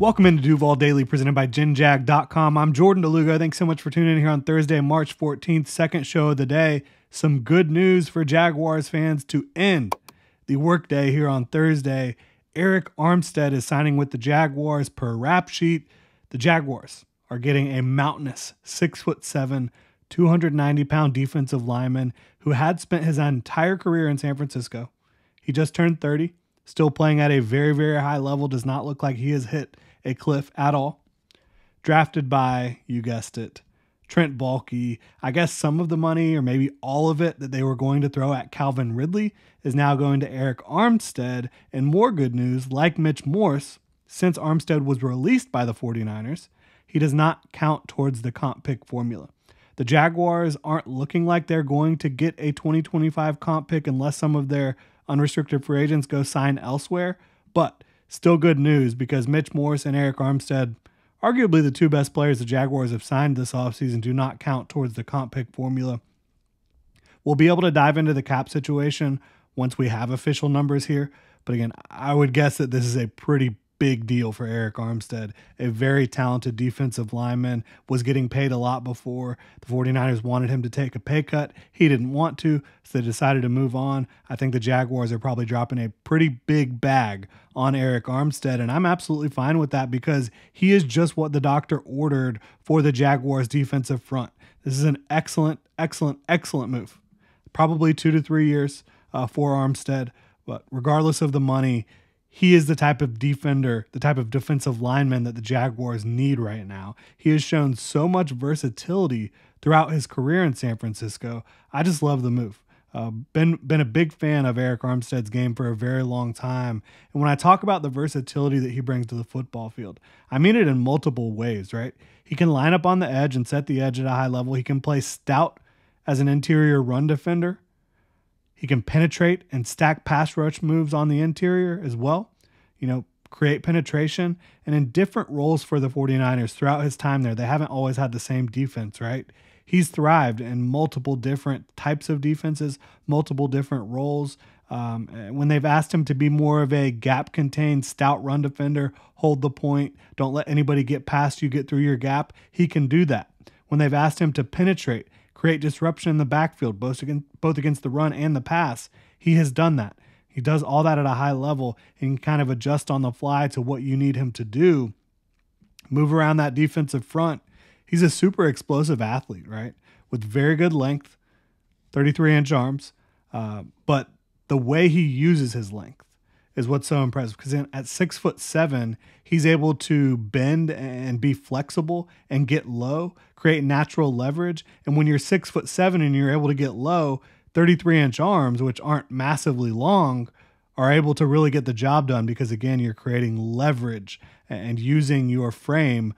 Welcome into Duval Daily, presented by GenJag.com. I'm Jordan Lugo. Thanks so much for tuning in here on Thursday, March 14th, second show of the day. Some good news for Jaguars fans to end the workday here on Thursday. Arik Armstead is signing with the Jaguars per rap sheet. The Jaguars are getting a mountainous 6'7", 290-pound defensive lineman who had spent his entire career in San Francisco. He just turned 30, still playing at a very, very high level. Does not look like he has hit a cliff at all. Drafted by, you guessed it, Trent Baalke. I guess some of the money, or maybe all of it, that they were going to throw at Calvin Ridley is now going to Arik Armstead. And more good news, like Mitch Morse, since Armstead was released by the 49ers, he does not count towards the comp pick formula. The Jaguars aren't looking like they're going to get a 2025 comp pick unless some of their unrestricted free agents go sign elsewhere. But still good news, because Mitch Morse and Arik Armstead, arguably the two best players the Jaguars have signed this offseason, do not count towards the comp pick formula. We'll be able to dive into the cap situation once we have official numbers here. But again, I would guess that this is a pretty big deal for Arik Armstead. A very talented defensive lineman, was getting paid a lot before. The 49ers wanted him to take a pay cut. He didn't want to, so they decided to move on. I think the Jaguars are probably dropping a pretty big bag on Arik Armstead, and I'm absolutely fine with that because he is just what the doctor ordered for the Jaguars defensive front. This is an excellent, excellent, excellent move. Probably 2 to 3 years for Armstead, but regardless of the money, he is the type of defender, the type of defensive lineman that the Jaguars need right now. He has shown so much versatility throughout his career in San Francisco. I just love the move. Been a big fan of Arik Armstead's game for a very long time. And when I talk about the versatility that he brings to the football field, I mean it in multiple ways, right? He can line up on the edge and set the edge at a high level. He can play stout as an interior run defender. He can penetrate and stack pass rush moves on the interior as well, create penetration. And in different roles for the 49ers throughout his time there, they haven't always had the same defense, right? He's thrived in multiple different types of defenses, multiple different roles. When they've asked him to be more of a gap-contained, stout run defender, hold the point, don't let anybody get past you, get through your gap, he can do that. When they've asked him to penetrate, create disruption in the backfield, both against the run and the pass, he has done that. He does all that at a high level and can kind of adjust on the fly to what you need him to do. Move around that defensive front. He's a super explosive athlete, right? With very good length, 33-inch arms. But the way he uses his length is what's so impressive, because at 6'7", he's able to bend and be flexible and get low, create natural leverage. And when you're 6'7" and you're able to get low, 33-inch arms, which aren't massively long, are able to really get the job done because, again, you're creating leverage and using your frame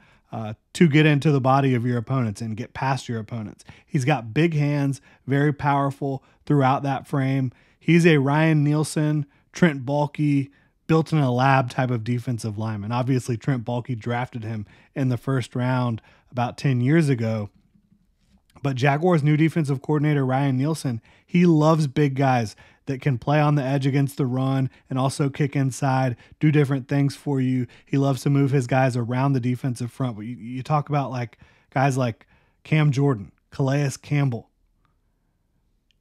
to get into the body of your opponents and get past your opponents. He's got big hands, very powerful throughout that frame. He's a Ryan Nielsen, Trent Baalke, built in a lab type of defensive lineman. Obviously, Trent Baalke drafted him in the first round about 10 years ago. But Jaguars' new defensive coordinator, Ryan Nielsen, he loves big guys that can play on the edge against the run and also kick inside, do different things for you. He loves to move his guys around the defensive front. But you talk about like guys like Cam Jordan, Calais Campbell,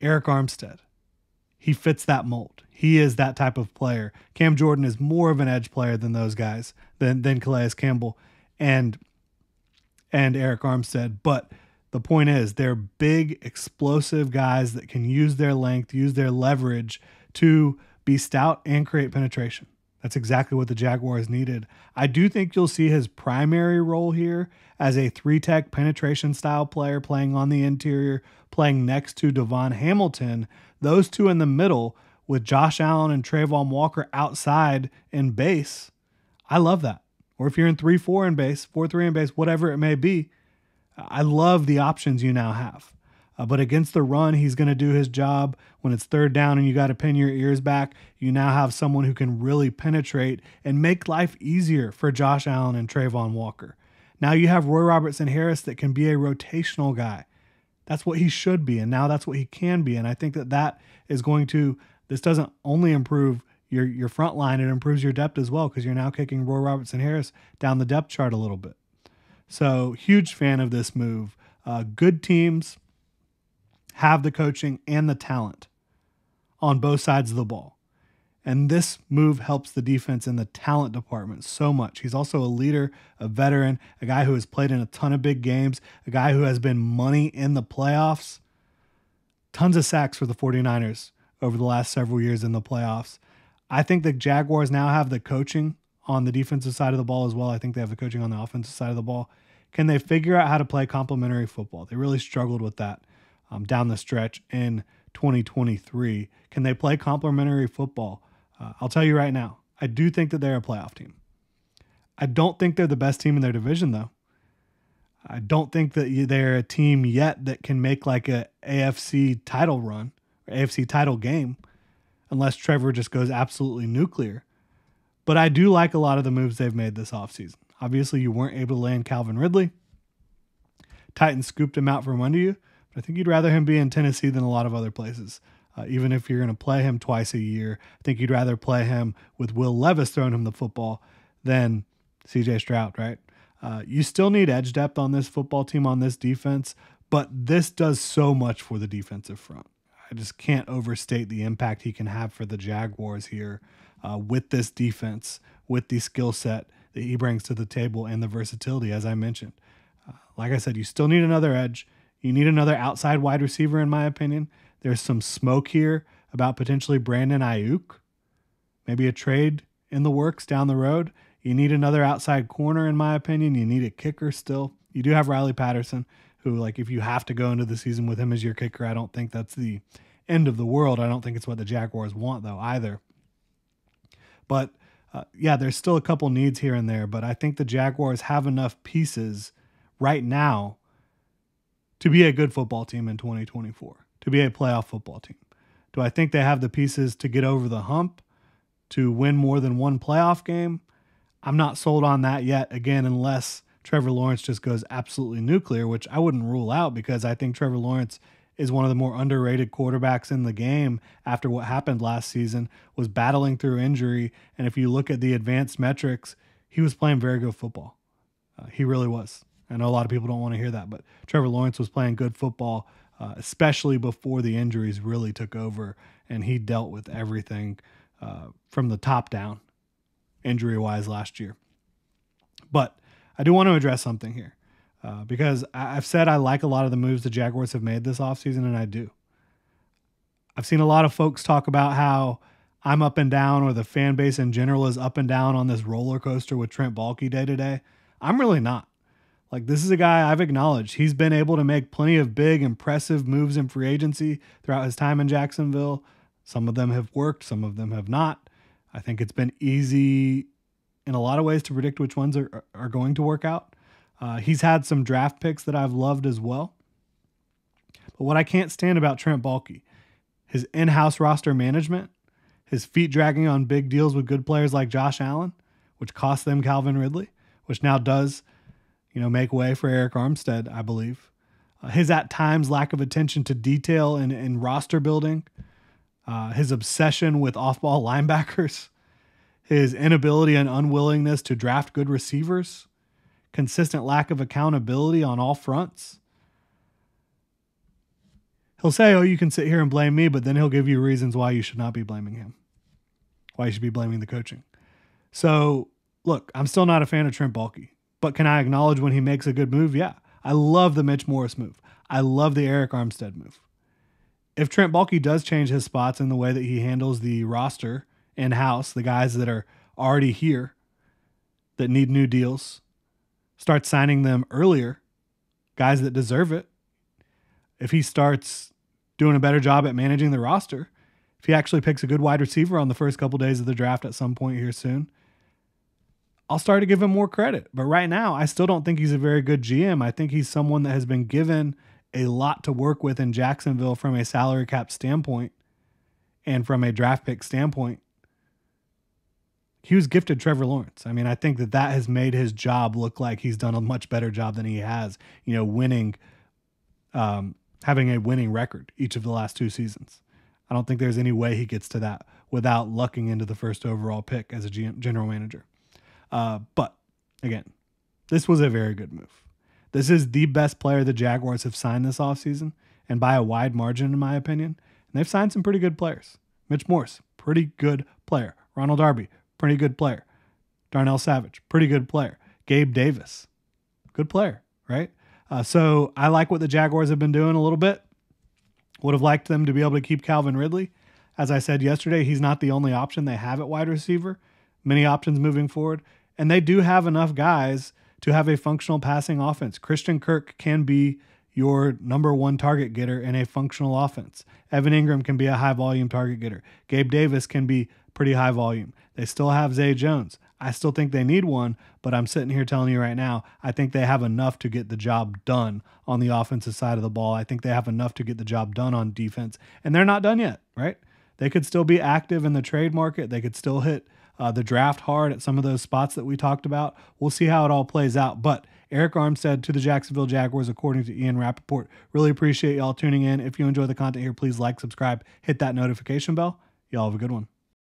Arik Armstead. He fits that mold. He is that type of player. Cam Jordan is more of an edge player than those guys, than Calais Campbell and Arik Armstead. But the point is, they're big, explosive guys that can use their length, use their leverage to be stout and create penetration. That's exactly what the Jaguars needed. I do think you'll see his primary role here as a 3-tech penetration style player, playing on the interior, playing next to Devon Hamilton. Those two in the middle with Josh Allen and Trayvon Walker outside in base. I love that. Or if you're in 3-4 in base, 4-3 in base, whatever it may be, I love the options you now have. But against the run, he's going to do his job. When it's third down and you got to pin your ears back, you now have someone who can really penetrate and make life easier for Josh Allen and Trayvon Walker. Now you have Roy Robertson Harris that can be a rotational guy. That's what he should be, and now that's what he can be. And I think that is going to, this doesn't only improve your front line. It improves your depth as well because you're now kicking Roy Robertson-Harris down the depth chart a little bit. So huge fan of this move. Good teams have the coaching and the talent on both sides of the ball. And this move helps the defense in the talent department so much. He's also a leader, a veteran, a guy who has played in a ton of big games, a guy who has been money in the playoffs. Tons of sacks for the 49ers over the last several years in the playoffs. I think the Jaguars now have the coaching on the defensive side of the ball as well. I think they have the coaching on the offensive side of the ball. Can they figure out how to play complementary football? They really struggled with that down the stretch in 2023. Can they play complementary football? I'll tell you right now, I do think that they're a playoff team. I don't think they're the best team in their division, though. I don't think that they're a team yet that can make like a AFC title run or AFC title game unless Trevor just goes absolutely nuclear. But I do like a lot of the moves they've made this offseason. Obviously, you weren't able to land Calvin Ridley. Titans scooped him out from under you. But I think you'd rather him be in Tennessee than a lot of other places. Even if you're going to play him twice a year, I think you'd rather play him with Will Levis throwing him the football than CJ Stroud, right? You still need edge depth on this football team, on this defense, but this does so much for the defensive front. I just can't overstate the impact he can have for the Jaguars here with this defense, with the skill set that he brings to the table and the versatility, as I mentioned. Like I said, you still need another edge. You need another outside wide receiver, in my opinion. There's some smoke here about potentially Brandon Ayuk. Maybe a trade in the works down the road. You need another outside corner, in my opinion. You need a kicker still. You do have Riley Patterson, who, like, if you have to go into the season with him as your kicker, I don't think that's the end of the world. I don't think it's what the Jaguars want, though, either. But, yeah, there's still a couple needs here and there, but I think the Jaguars have enough pieces right now to be a good football team in 2024, to be a playoff football team. Do I think they have the pieces to get over the hump, to win more than one playoff game? I'm not sold on that yet, again, unless Trevor Lawrence just goes absolutely nuclear, which I wouldn't rule out because I think Trevor Lawrence is one of the more underrated quarterbacks in the game after what happened last season, was battling through injury. And if you look at the advanced metrics, he was playing very good football. He really was. I know a lot of people don't want to hear that, but Trevor Lawrence was playing good football, especially before the injuries really took over, and he dealt with everything from the top down, injury-wise, last year. But I do want to address something here because I've said I like a lot of the moves the Jaguars have made this offseason, and I do. I've seen a lot of folks talk about how I'm up and down, or the fan base in general is up and down on this roller coaster with Trent Baalke day to day. I'm really not. Like, this is a guy I've acknowledged. He's been able to make plenty of big, impressive moves in free agency throughout his time in Jacksonville. Some of them have worked, some of them have not. I think it's been easy in a lot of ways to predict which ones are going to work out. He's had some draft picks that I've loved as well. But what I can't stand about Trent Baalke, his in-house roster management, his feet dragging on big deals with good players like Josh Allen, which cost them Calvin Ridley, which now does make way for Arik Armstead, I believe. His at times lack of attention to detail in roster building, his obsession with off-ball linebackers, his inability and unwillingness to draft good receivers, consistent lack of accountability on all fronts. He'll say, oh, you can sit here and blame me, but then he'll give you reasons why you should not be blaming him, why you should be blaming the coaching. So, look, I'm still not a fan of Trent Baalke. But can I acknowledge when he makes a good move? Yeah. I love the Mitch Morris move. I love the Arik Armstead move. If Trent Baalke does change his spots in the way that he handles the roster in-house, the guys that are already here that need new deals, start signing them earlier, guys that deserve it, if he starts doing a better job at managing the roster, if he actually picks a good wide receiver on the first couple days of the draft at some point here soon, I'll start to give him more credit. But right now, I still don't think he's a very good GM. I think he's someone that has been given a lot to work with in Jacksonville from a salary cap standpoint and from a draft pick standpoint. He was gifted Trevor Lawrence. I mean, I think that has made his job look like he's done a much better job than he has, winning, having a winning record each of the last two seasons. I don't think there's any way he gets to that without lucking into the first overall pick as a general manager. But again, this was a very good move. This is the best player the Jaguars have signed this offseason, and by a wide margin, in my opinion. And they've signed some pretty good players. Mitch Morse, pretty good player. Ronald Darby, pretty good player. Darnell Savage, pretty good player. Gabe Davis, good player, right? So I like what the Jaguars have been doing a little bit. Would have liked them to be able to keep Calvin Ridley. As I said yesterday, he's not the only option they have at wide receiver. Many options moving forward. And they do have enough guys to have a functional passing offense. Christian Kirk can be your number one target getter in a functional offense. Evan Ingram can be a high volume target getter. Gabe Davis can be pretty high volume. They still have Zay Jones. I still think they need one, but I'm sitting here telling you right now, I think they have enough to get the job done on the offensive side of the ball. I think they have enough to get the job done on defense, and they're not done yet, right? They could still be active in the trade market. They could still hit the draft hard at some of those spots that we talked about. We'll see how it all plays out, but Arik Armstead to the Jacksonville Jaguars, according to Ian Rappaport. Really appreciate y'all tuning in. If you enjoy the content here, please like, subscribe, hit that notification bell. Y'all have a good one.